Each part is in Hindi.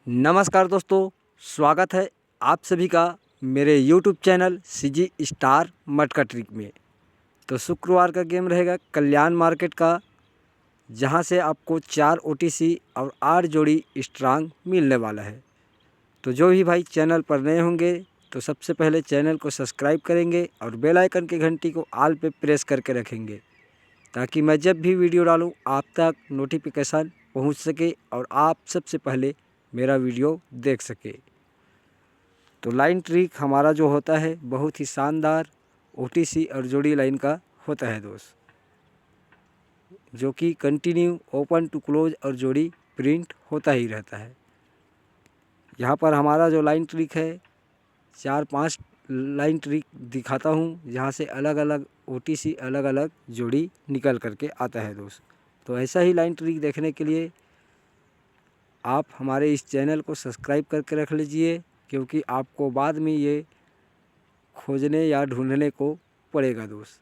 नमस्कार दोस्तों, स्वागत है आप सभी का मेरे YouTube चैनल सीजी स्टार मटका ट्रिक में। तो शुक्रवार का गेम रहेगा कल्याण मार्केट का, जहां से आपको 4 OTC और 8 जोड़ी स्ट्रांग मिलने वाला है। तो जो भी भाई चैनल पर नए होंगे तो सबसे पहले चैनल को सब्सक्राइब करेंगे और बेल आइकन की घंटी को ऑल पे प्रेस करके रखेंगे, ताकि मैं जब भी वीडियो डालूं आप तक नोटिफिकेशन पहुंच सके और आप सबसे पहले मेरा वीडियो देख सके। तो लाइन ट्रिक हमारा जो होता है बहुत ही शानदार OTC और जोड़ी लाइन का होता है दोस्त, जो कि कंटिन्यू ओपन टू क्लोज और जोड़ी प्रिंट होता ही रहता है। यहाँ पर हमारा जो लाइन ट्रिक है 4-5 लाइन ट्रिक दिखाता हूँ, जहाँ से अलग अलग OTC अलग अलग जोड़ी निकल करके आता है दोस्त। तो ऐसा ही लाइन ट्रिक देखने के लिए आप हमारे इस चैनल को सब्सक्राइब करके रख लीजिए, क्योंकि आपको बाद में ये खोजने या ढूंढने को पड़ेगा दोस्त।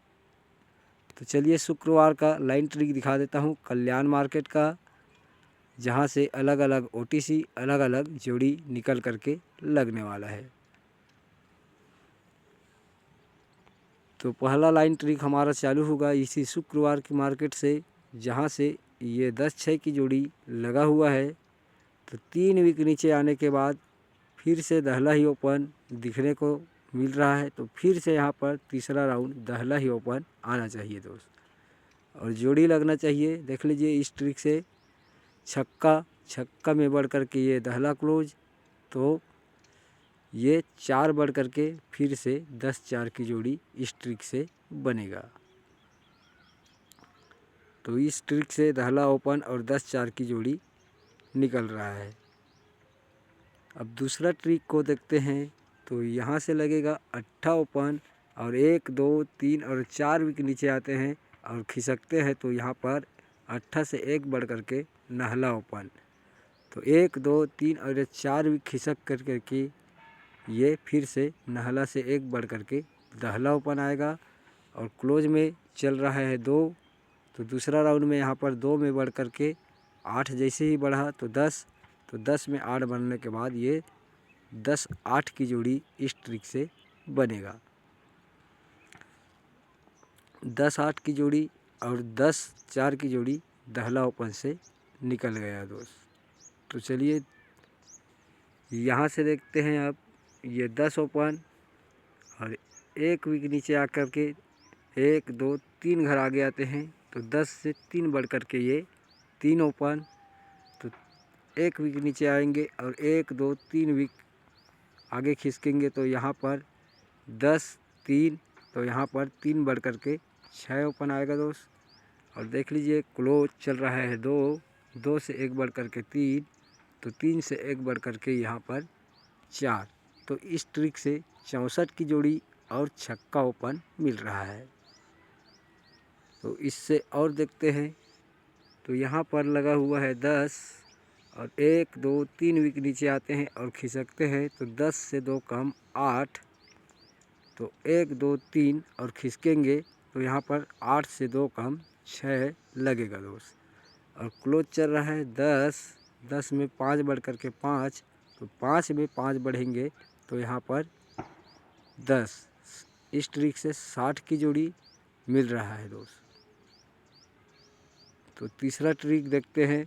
तो चलिए शुक्रवार का लाइन ट्रिक दिखा देता हूँ कल्याण मार्केट का, जहाँ से अलग अलग OTC अलग अलग जोड़ी निकल करके लगने वाला है। तो पहला लाइन ट्रिक हमारा चालू होगा इसी शुक्रवार की मार्केट से, जहाँ से ये 10-6 की जोड़ी लगा हुआ है। तो 3 वीक नीचे आने के बाद फिर से दहला ही ओपन दिखने को मिल रहा है। तो फिर से यहाँ पर तीसरा राउंड दहला ही ओपन आना चाहिए दोस्त, और जोड़ी लगना चाहिए। देख लीजिए इस ट्रिक से छक्का में बढ़ कर के ये दहला क्लोज, तो ये 4 बढ़ कर के फिर से 10-4 की जोड़ी इस ट्रिक से बनेगा। तो इस ट्रिक से दहला ओपन और 10-4 की जोड़ी निकल रहा है। अब दूसरा ट्रिक को देखते हैं। तो यहाँ से लगेगा 8 ओपन और 1, 2, 3 और 4 विक नीचे आते हैं और खिसकते हैं। तो यहाँ पर 8 से 1 बढ़ करके नहला ओपन, तो 1, 2, 3 और 4 विक खिसक करके ये फिर से नहला से 1 बढ़ करके दहला ओपन आएगा। और क्लोज में चल रहा है 2, तो दूसरा राउंड में यहाँ पर 2 में बढ़ करके 8 जैसे ही बढ़ा तो 10, तो 10 में 8 बनने के बाद ये 10-8 की जोड़ी इस ट्रिक से बनेगा। 10-8 की जोड़ी और 10-4 की जोड़ी दहला ओपन से निकल गया दोस्त। तो चलिए यहाँ से देखते हैं। अब ये 10 ओपन और 1 वीक नीचे आकर के 1, 2, 3 घर आगे आते हैं। तो 10 से 3 बढ़ कर के ये 3 ओपन, तो 1 वीक नीचे आएंगे और 1, 2, 3 वीक आगे खिसकेंगे। तो यहाँ पर 10, 3, तो यहाँ पर 3 बढ़ कर के 6 ओपन आएगा दोस्त। और देख लीजिए क्लोज चल रहा है 2, 2 से 1 बढ़ कर के 3, तो 3 से 1 बढ़ कर के यहाँ पर 4। तो इस ट्रिक से 64 की जोड़ी और छक्का ओपन मिल रहा है। तो इससे और देखते हैं। तो यहाँ पर लगा हुआ है 10 और 1, 2, 3 वीक नीचे आते हैं और खिसकते हैं। तो 10 से 2 कम 8, तो 1, 2, 3 और खिसकेंगे। तो यहाँ पर 8 से 2 कम 6 लगेगा दोस्त। और क्लोज चल रहा है 10, 10 में 5 बढ़ कर के 5, तो 5 में 5 बढ़ेंगे। तो यहाँ पर 10, इस ट्रिक से 60 की जोड़ी मिल रहा है दोस्त। तो तीसरा ट्रिक देखते हैं।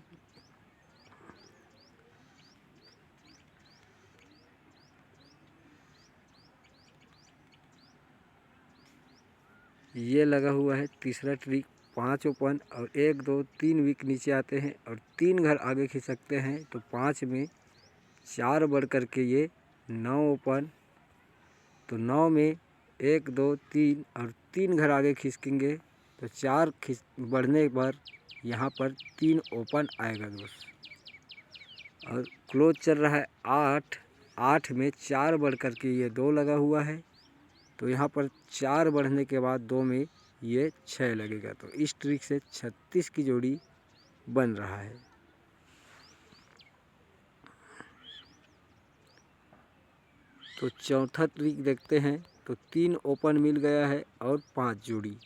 ये लगा हुआ है तीसरा ट्रिक 5 ओपन और 1, 2, 3 वीक नीचे आते हैं और 3 घर आगे खिसकते हैं। तो 5 में 4 बढ़ कर के ये 9 ओपन, तो 9 में 1, 2, 3 और 3 घर आगे खिसकेंगे। तो 4 बढ़ने पर यहाँ पर 3 ओपन आएगा दोस्त। और क्लोज चल रहा है 8, 8 में 4 बढ़ कर के ये 2 लगा हुआ है। तो यहाँ पर 4 बढ़ने के बाद 2 में ये 6 लगेगा। तो इस ट्रिक से 36 की जोड़ी बन रहा है। तो चौथा ट्रिक देखते हैं। तो 3 ओपन मिल गया है और 5 जोड़ी।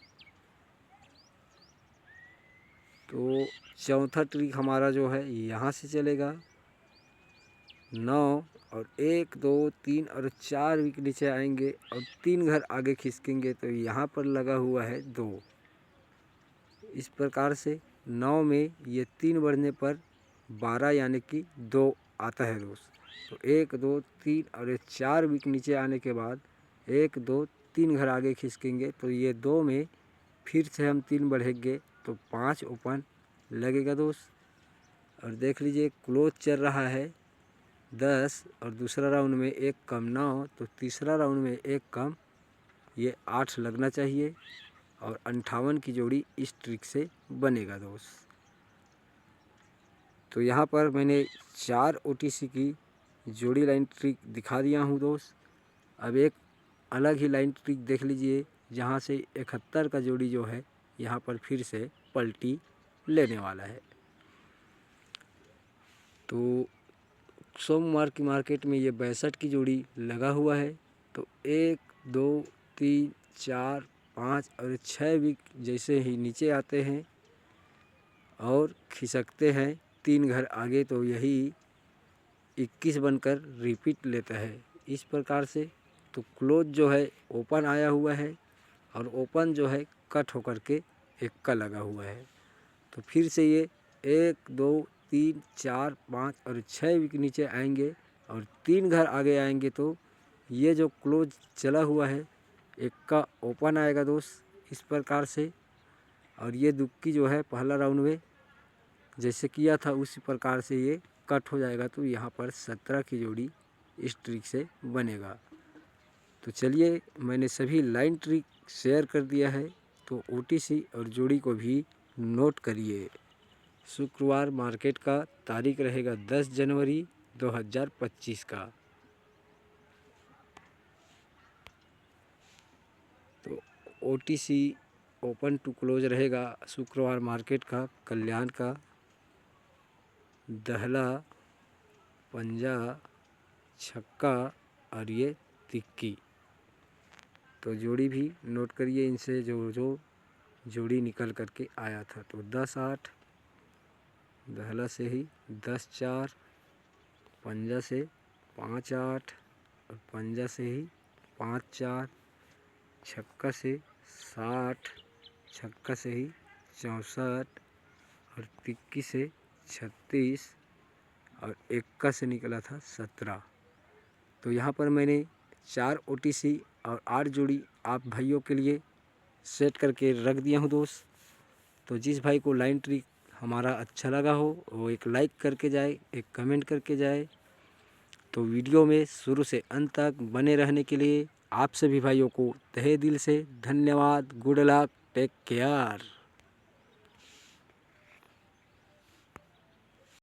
तो चौथा ट्रिक हमारा जो है यहाँ से चलेगा। 9 और 1 2 3 और 4 विक नीचे आएंगे और 3 घर आगे खिसकेंगे तो यहाँ पर लगा हुआ है 2। इस प्रकार से 9 में ये 3 बढ़ने पर 12 यानी कि 2 आता है दोस्त। तो 1 2 3 और ये 4 विक नीचे आने के बाद 1 2 3 घर आगे खिसकेंगे तो ये 2 में फिर से हम 3 बढ़ेंगे तो 5 ओपन लगेगा दोस्त। और देख लीजिए क्लोज चल रहा है 10 और दूसरा राउंड में 1 कम 9 तो तीसरा राउंड में 1 कम ये 8 लगना चाहिए और 58 की जोड़ी इस ट्रिक से बनेगा दोस्त। तो यहाँ पर मैंने 4 OTC की जोड़ी लाइन ट्रिक दिखा दिया हूँ दोस्त। अब एक अलग ही लाइन ट्रिक देख लीजिए जहाँ से 71 का जोड़ी जो है यहाँ पर फिर से पलटी लेने वाला है। तो सोमवार की मार्केट में ये 62 की जोड़ी लगा हुआ है। तो 1 2 3 4 5 और 6 विक जैसे ही नीचे आते हैं और खिसकते हैं 3 घर आगे तो यही 21 बनकर रिपीट लेता है। इस प्रकार से तो क्लोज जो है ओपन आया हुआ है और ओपन जो है कट होकर के 1 का लगा हुआ है। तो फिर से ये 1 2 3 4 5 और 6 विक नीचे आएंगे और 3 घर आगे आएंगे तो ये जो क्लोज चला हुआ है 1 का ओपन आएगा दोस्त इस प्रकार से। और ये दुक्की जो है पहला राउंड में जैसे किया था उसी प्रकार से ये कट हो जाएगा तो यहाँ पर 17 की जोड़ी इस ट्रिक से बनेगा। तो चलिए मैंने सभी लाइन ट्रिक शेयर कर दिया है तो OTC और जोड़ी को भी नोट करिए। शुक्रवार मार्केट का तारीख रहेगा 10 जनवरी 2025 का। तो OTC ओपन टू क्लोज रहेगा शुक्रवार मार्केट का कल्याण का दहला पंजा छक्का और ये तिक्की। तो जोड़ी भी नोट करिए इनसे जो जोड़ी निकल करके आया था। तो 10 8 दहला से ही 10 4 पंजा से 5 8 और पंजा से ही 5 4 छक्का से 60 छक्का से ही 64 और तिक्की से 36 और एक्का से निकला था 17। तो यहाँ पर मैंने 4 OTC और 8 जोड़ी आप भाइयों के लिए सेट करके रख दिया हूँ दोस्त। तो जिस भाई को लाइन ट्रिक हमारा अच्छा लगा हो वो एक लाइक करके जाए, एक कमेंट करके जाए। तो वीडियो में शुरू से अंत तक बने रहने के लिए आप सभी भाइयों को तहे दिल से धन्यवाद। Good luck, take care.